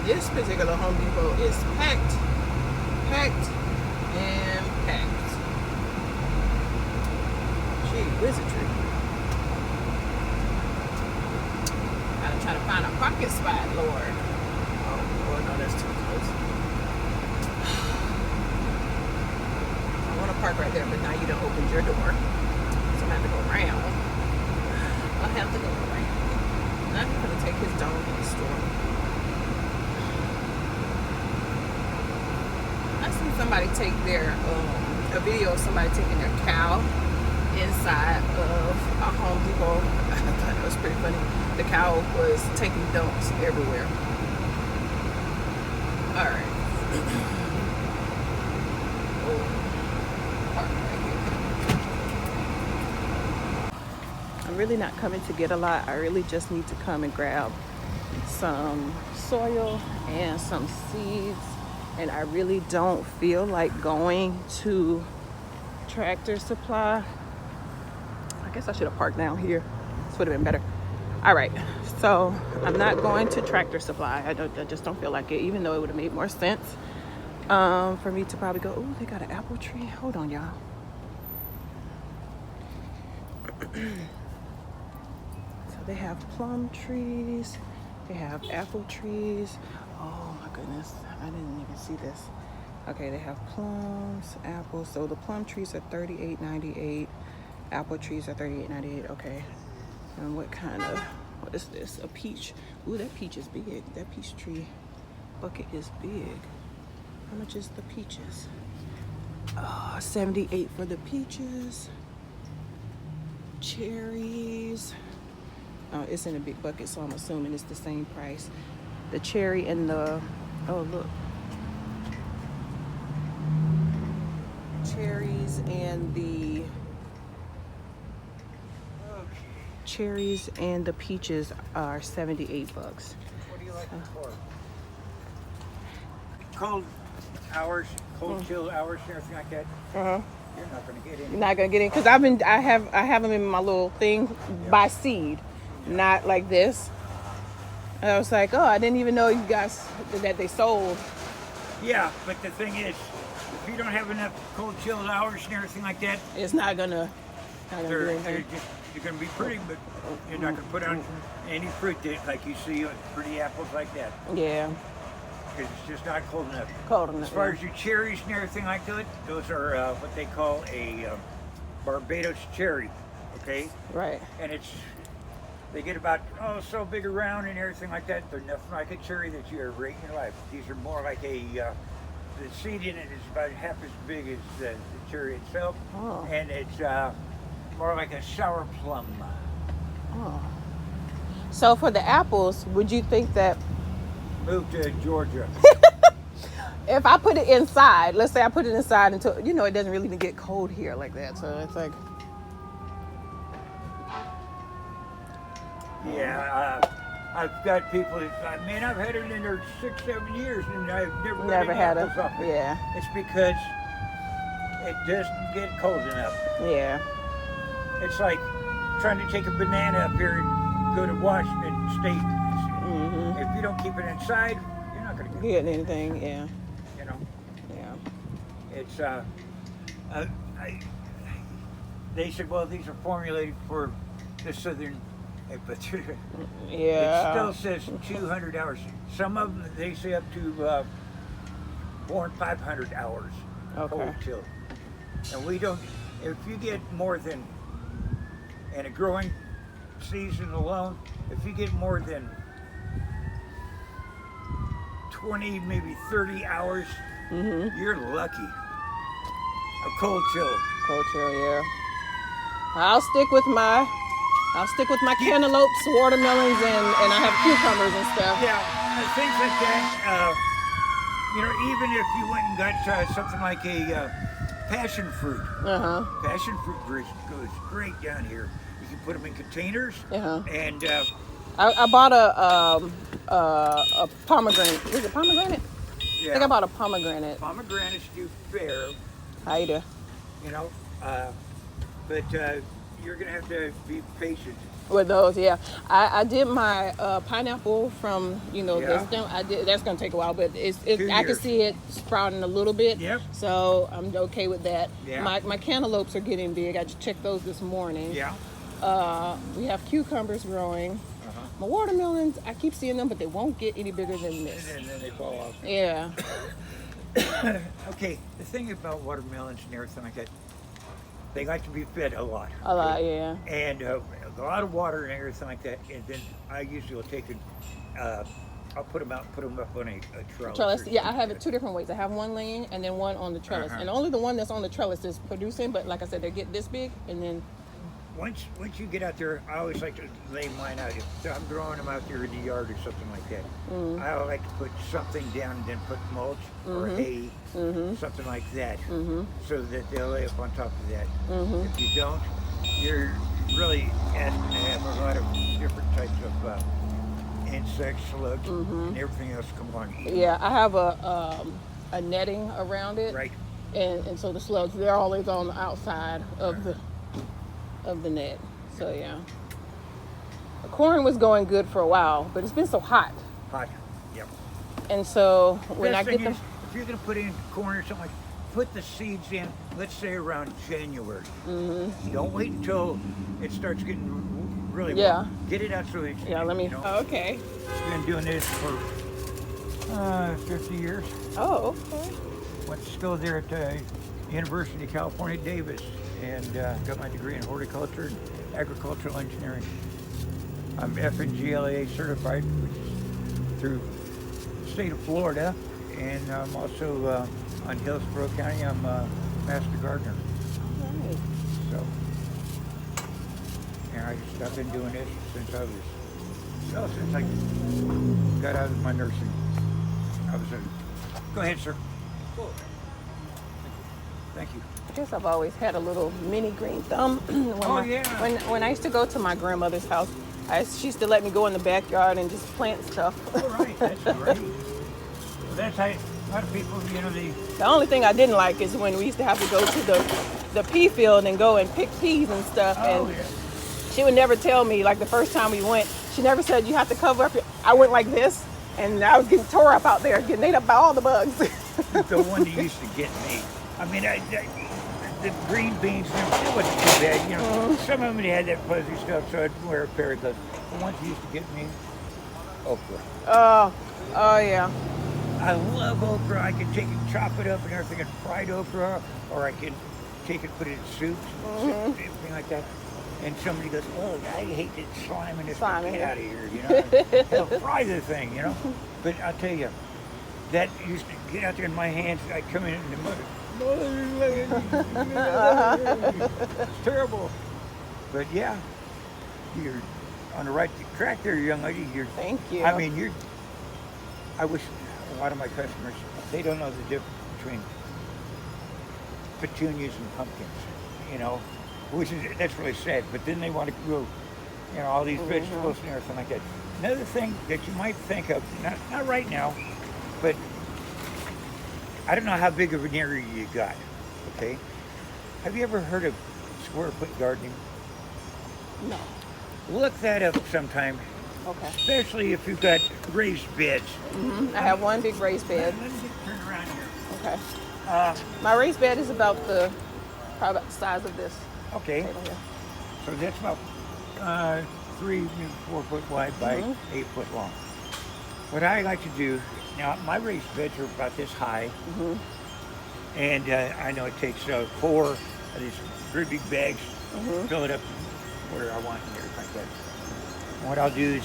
this particular Home Depot is packed, and packed. Gee, wizardry. I'm trying to find a parking spot, Lord. Oh, Lord, no, that's too close. I want to park right there, but now you done opened your door. So I have to go around. I have to go around. Now he's going to take his dog in the store. I seen somebody take their, a video of somebody taking their cow inside of a Home Depot. I thought that was pretty funny. The cow was taking dumps everywhere. Alright. Park right here. I'm really not coming to get a lot. I really just need to come and grab some soil and some seeds. And I really don't feel like going to Tractor Supply. I guess I should have parked down here. This would have been better. All right, so I'm not going to Tractor Supply. I just don't feel like it, even though it would have made more sense for me to probably go, oh, they got an apple tree. Hold on, y'all. So they have plum trees. They have apple trees. Oh my goodness, I didn't even see this. Okay, they have plums, apples. So the plum trees are $38.98. Apple trees are $38.98. Okay. And what is this? A peach. Ooh, that peach is big. That peach tree bucket is big. How much is the peaches? $78 for the peaches. Cherries. Oh, it's in a big bucket, so I'm assuming it's the same price. The cherry and the, oh look. Cherries and the peaches are $78. What do you like it for? Cold hours, chill hours, everything like that. Uh-huh. You're not gonna get in. You're not gonna get in because I have them in my little thing by seed, not like this. And I was like, oh, I didn't even know you guys that they sold. Yeah, but the thing is, if you don't have enough cold chilled hours and everything like that, It's not gonna do anything. you're gonna be pretty, but you're not gonna put on any fruit that, like you see pretty apples like that. Yeah, Because it's just not cold enough. cold enough. As far as your cherries and everything like that, those are what they call a Barbados cherry, okay? Right. And they get about, so big around and everything like that. They're nothing like a cherry that you ever ate in your life. These are more like the seed in it is about half as big as the cherry itself. Oh. And it's more like a sour plum. Oh. So for the apples, would you think that Move to Georgia. if I put it inside, let's say I put it inside until, it doesn't really even get cold here like that. So it's like, Yeah, I've got people that, man, I've had it in there 6-7 years and I've never got had any apples off it. yeah, It's because it doesn't get cold enough. yeah. It's like trying to take a banana up here and go to Washington State. Mm-hmm. If you don't keep it inside, you're not going to Get anything, yeah, Yeah. yeah. It's they said, well, these are formulated for the southern, but Yeah. it still says 200 hours. Some of them they say up to 400 and 500 hours Okay. cold chill. And we don't. If you get more than in a growing season alone, if you get more than 20, maybe 30 hours, you're lucky. A cold chill. Cold chill, yeah. I'll stick with my cantaloupes, watermelons, and I have cucumbers and stuff. Yeah, things like that. Even if you went and got something like a passion fruit. Uh-huh. Passion fruit goes great down here. You can put them in containers. Uh-huh. And I bought a pomegranate. Was it pomegranate? yeah, I think I bought a pomegranate. pomegranates do fair, How you do? but you're gonna have to be patient. with those. Yeah, I did my pineapple from Yeah. the stem. I did. That's gonna take a while, but 2 I can years. see it sprouting a little bit. Yep. So I'm okay with that. Yeah. My cantaloupes are getting big. I just checked those this morning. Yeah. We have cucumbers growing. My watermelons, I keep seeing them, but they won't get any bigger than this. And then they fall off. Yeah. Okay, the thing about watermelons and everything like that, they like to be fed a lot. A lot, yeah. And a lot of water and everything like that. And then I usually will take it, I'll put them out and put them up on a trellis. Trellis. or Yeah, I something have like it two different ways. I have one laying and then one on the trellis. Uh-huh. And only the one that's on the trellis is producing, but like I said, they get this big and then Once you get out there, I always like to lay mine out. If I'm growing them out there in the yard or something like that, I like to put something down and then put mulch or hay, something like that, so that they'll lay up on top of that. If you don't, you're really asking to have a lot of different types of insects, slugs, and everything else come along. and eat 'em. yeah, I have a netting around it. Right. And so the slugs, they're always on the outside of the net. So yeah. The corn was going good for a while, but it's been so hot. Hot. Yep. And so when I Best get thing them is, if you're gonna put in corn or something like, put the seeds in. Let's say around January. Don't wait until it starts getting really Yeah. warm. Get it out so it's. yeah, let me okay. Been doing this for 50 years. Oh, okay. Went to school there at University of California, Davis, and got my degree in horticulture and agricultural engineering. I'm FNGLA certified, which is through the state of Florida, and I'm also on Hillsborough County. I'm a master gardener. All right. So, and I've been doing this since I got out of my nursing. Go ahead, sir. Thank you. I guess I've always had a little mini green thumb. When I used to go to my grandmother's house, she used to let me go in the backyard and just plant stuff. All right, that's great. Well, that's how a lot of people, The only thing I didn't like is when we used to have to go to the pea field and go and pick peas and stuff. And she would never tell me, like the first time we went, she never said you have to cover up I went like this, and I was getting tore up out there, getting ate up by all the bugs. The one that used to get me. I mean, the green beans, it wasn't too bad. Some of them had that fuzzy stuff, so I'd wear a pair of those. The ones that used to get me, okra. Oh yeah. I love okra. I can take it, chop it up and everything, and fried okra, or I can take it, put it in soups, everything like that. And somebody goes, "Oh, I hate it slime in this. Slime, Get yeah. out of here!" Hell, fry the thing, But I'll tell you, that used to get out there in my hands. I'd come in the mud. It's terrible. But yeah, you're on the right track there, young lady. Thank you. I mean, I wish a lot of my customers, they don't know the difference between petunias and pumpkins, that's really sad. But then they want to grow, all these vegetables and everything like that. Another thing that you might think of, not right now, but I don't know how big of an area you got, okay? Have you ever heard of square foot gardening? No. Look that up sometime, Okay. especially if you've got raised beds. I have one big raised bed. Let me turn around here. Okay. My raised bed is probably about the size of this Okay, table here. so that's about 3, maybe 4 foot wide by 8 foot long. What I like to do, now my raised beds are about this high, and I know it takes 4 of these very big bags, fill it up where I want and everything like that. And what I'll do is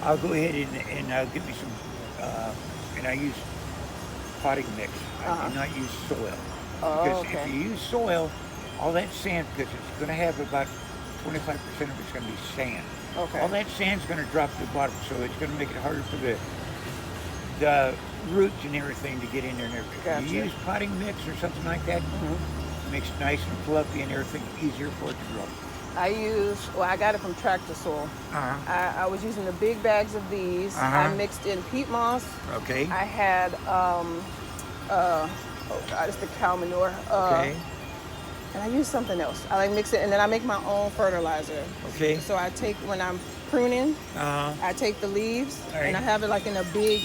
I'll go ahead and I'll get me some, and I use potting mix. I do not use soil. Oh, Because okay. if you use soil, all that sand, because it's going to have about 25% of it's going to be sand. Okay. All that sand's going to drop to the bottom, so it's going to make it harder for the roots and everything to get in there and everything. Gotcha. You use potting mix or something like that, it makes it nice and fluffy and everything, easier for it to grow. I got it from Tractor Soil. I was using the big bags of these. I mixed in peat moss. Okay. I had, it's the cow manure. Okay. And I use something else. I like mix it, and then I make my own fertilizer. Okay. So I take, when I'm pruning, I take the leaves, Right. and I have it like in a big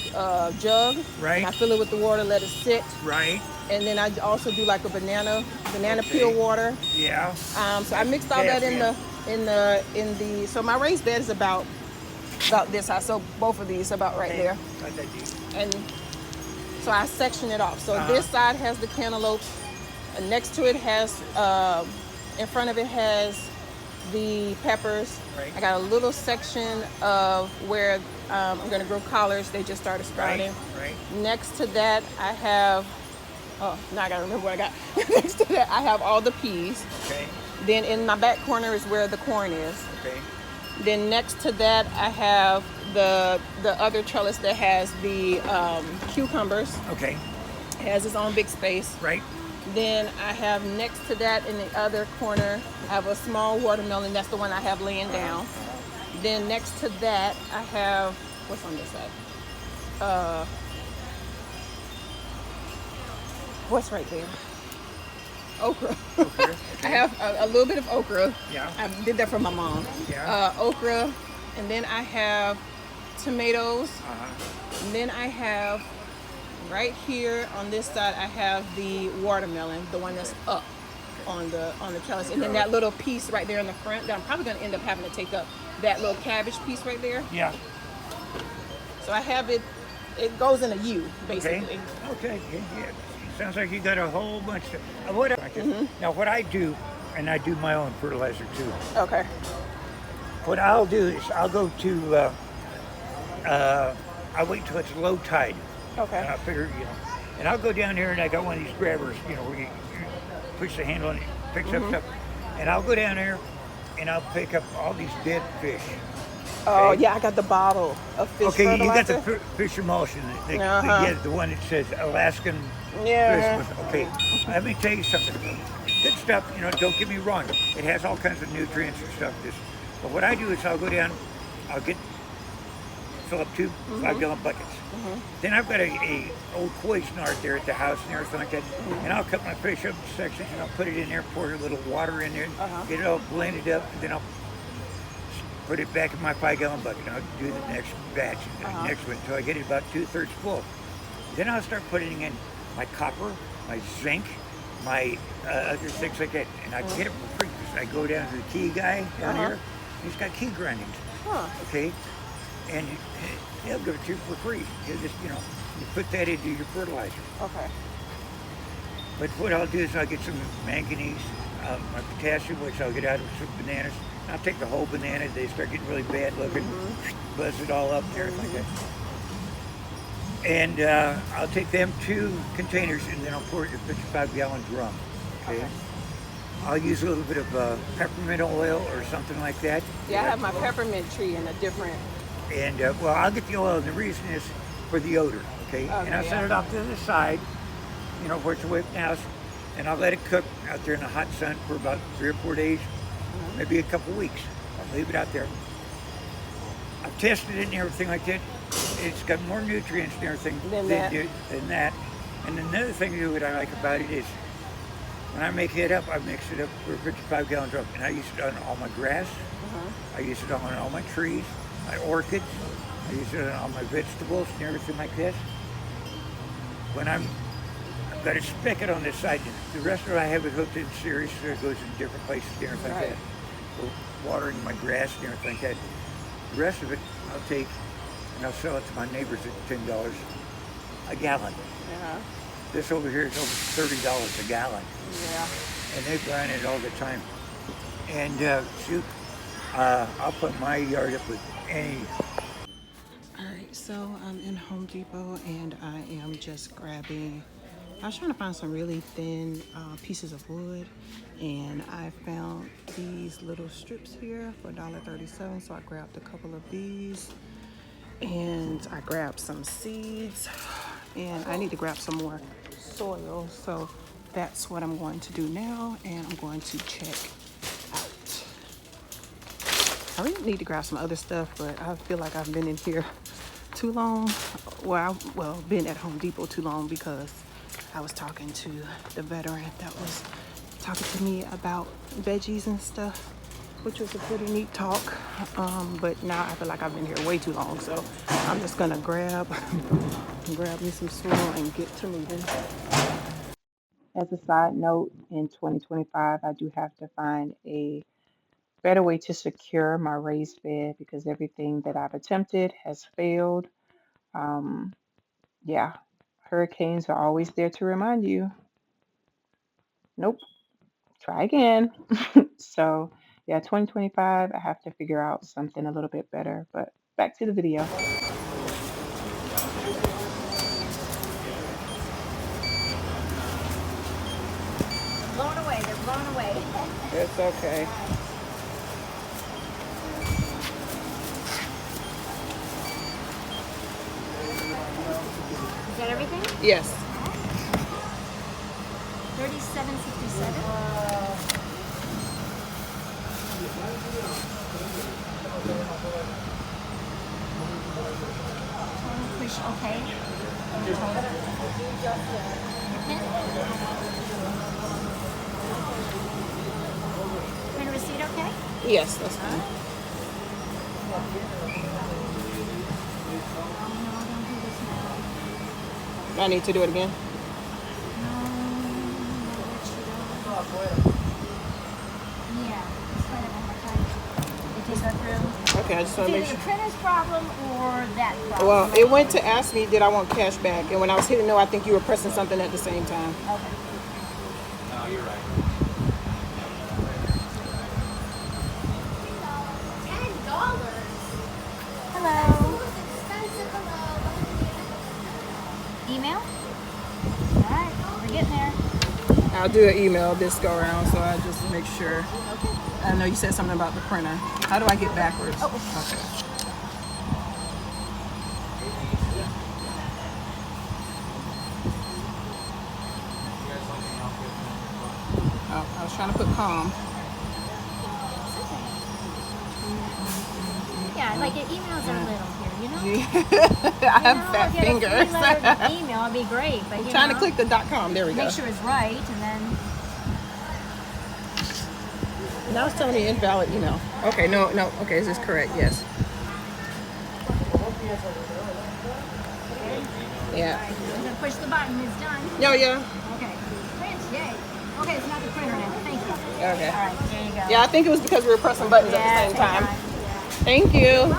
jug. Right. And I fill it with the water, let it sit. Right. And then I also do like a banana Okay. peel water. Yeah. So I mixed all that in the. So my raised bed is about this high. So both of these about right there. Not that deep. And so I section it off. So this side has the cantaloupes, and next to it has, in front of it has the peppers. Right. I got a little section of where I'm going to grow collards. They just started sprouting. Right. Next to that, I have, now I got to remember what I got. Next to that, I have all the peas. Okay. Then in my back corner is where the corn is. Okay. Then next to that, I have the other trellis that has the cucumbers. Okay. It has its own big space. Right. Then I have next to that in the other corner, I have a small watermelon. That's the one I have laying down. Then next to that, I have, what's on this side? What's right there? Okra. Okay. I have a little bit of okra. Yeah. I did that for my mom. Yeah. Okra, and then I have tomatoes. And then I have right here on this side, I have the watermelon, the one that's up on the trellis, and then that little piece right there in the front that I'm probably going to end up having to take up, that little cabbage piece right there. Yeah. So I have it. It goes in a U basically. Okay. Yeah. Sounds like you got a whole bunch of. Now what I do, and I do my own fertilizer too. Okay. What I'll do is I'll go to. I wait till it's low tide. Okay. And I figure, and I'll go down here and I got one of these grabbers, where you push the handle and it picks up stuff. And I'll go down there and I'll pick up all these dead fish. Oh Okay? yeah, I got the bottle of fish Okay, you got fertilizer. the fish emulsion. The one that says Alaskan Yeah. Christmas. Okay, let me tell you something. Good stuff, don't get me wrong. It has all kinds of nutrients and stuff. But what I do is I'll go down, fill up two 5-gallon buckets. Then I've got a old Cuisinart there at the house and everything like that. And I'll cut my fish up in sections and I'll put it in there, pour a little water in there, get it all blended up, and then I'll put it back in my 5-gallon bucket. I'll do the next batch and the next one until I get it about 2/3 full. Then I'll start putting in my copper, my zinc, my other things like that. And I get it for free because I go down to the key guy down here. He's got key grindings. Okay. And he'll give it to you for free. He'll just, you put that into your fertilizer. Okay. But what I'll do is I'll get some manganese, my potassium, which I'll get out of some bananas. I'll take the whole banana. They start getting really bad looking, buzz it all up and everything like that. And I'll take them 2 containers and then I'll pour it in a 55-gallon drum. Okay. I'll use a little bit of peppermint oil or something like that. Yeah, I have my peppermint tree in a different. And I'll get the oil, and the reason is for the odor, okay? And I'll set it off to the side, where it's away from the house, and I'll let it cook out there in the hot sun for about 3 or 4 days, maybe a couple weeks. I'll leave it out there. I've tested it and everything like that. It's got more nutrients and everything than that. And another thing that I like about it is when I make it up, I mix it up for a 55-gallon drum, and I use it on all my grass. I use it on all my trees, my orchids. I use it on all my vegetables and everything like this. When I've got a spigot on this side, the rest of it I have it hooked in series, so it goes in different places and everything like that. For watering my grass and everything like that. The rest of it I'll take and I'll sell it to my neighbors at $10 a gallon. This over here is over $30 a gallon. Yeah. And they grind it all the time. And I'll put my yard up with any. All right, so I'm in Home Depot and I am just grabbing. I was trying to find some really thin pieces of wood, and I found these little strips here for $1.37. So I grabbed a couple of these, and I grabbed some seeds, and I need to grab some more soil. So that's what I'm going to do now, and I'm going to check out. I really need to grab some other stuff, but I feel like I've been in here too long. Been at Home Depot too long because I was talking to the veteran that was talking to me about veggies and stuff, which was a pretty neat talk. But now I feel like I've been here way too long, so I'm just gonna grab me some soil and get to moving. As a side note, in 2025, I do have to find a better way to secure my raised bed because everything that I've attempted has failed. Um, yeah, hurricanes are always there to remind you, nope, try again. So, yeah, 2025, I have to figure out something a little bit better. But back to the video. Blown away. They're blown away. It's okay. Is that everything? Yes. 37.67. Push okay. Print a receipt okay? Yes, that's fine. No, don't do this now. I need to do it again. Yeah, it's kind of a time. They take that through. Okay, I just want It's to either make the sure. printer's problem or that problem. Well, it went to ask me, did I want cash back? And when I was hitting no, I think you were pressing something at the same time. Okay. No, you're right. Hello. Email? Alright, we're getting there. I'll do an email this go around, so I just make sure. I know you said something about the printer. How do I get backwards? Oh. Okay. Oh, I was trying to put calm. Yeah, like your emails are little here, you know? I have fat If you had a fingers. three-letter email, it'd be great, but I'm you trying to know, click the .com. There we go. make sure it's right, and then Now it's telling me invalid email. Okay, no. Okay, is this correct? Yes. Yeah. I'm gonna push the button. It's done. Yeah. Okay. Print, yay. Okay, it's not the printer now. Thank you. Okay. All right, there you go. Yeah, I think it was because we were pressing buttons at the same take time. Yeah. Thank you.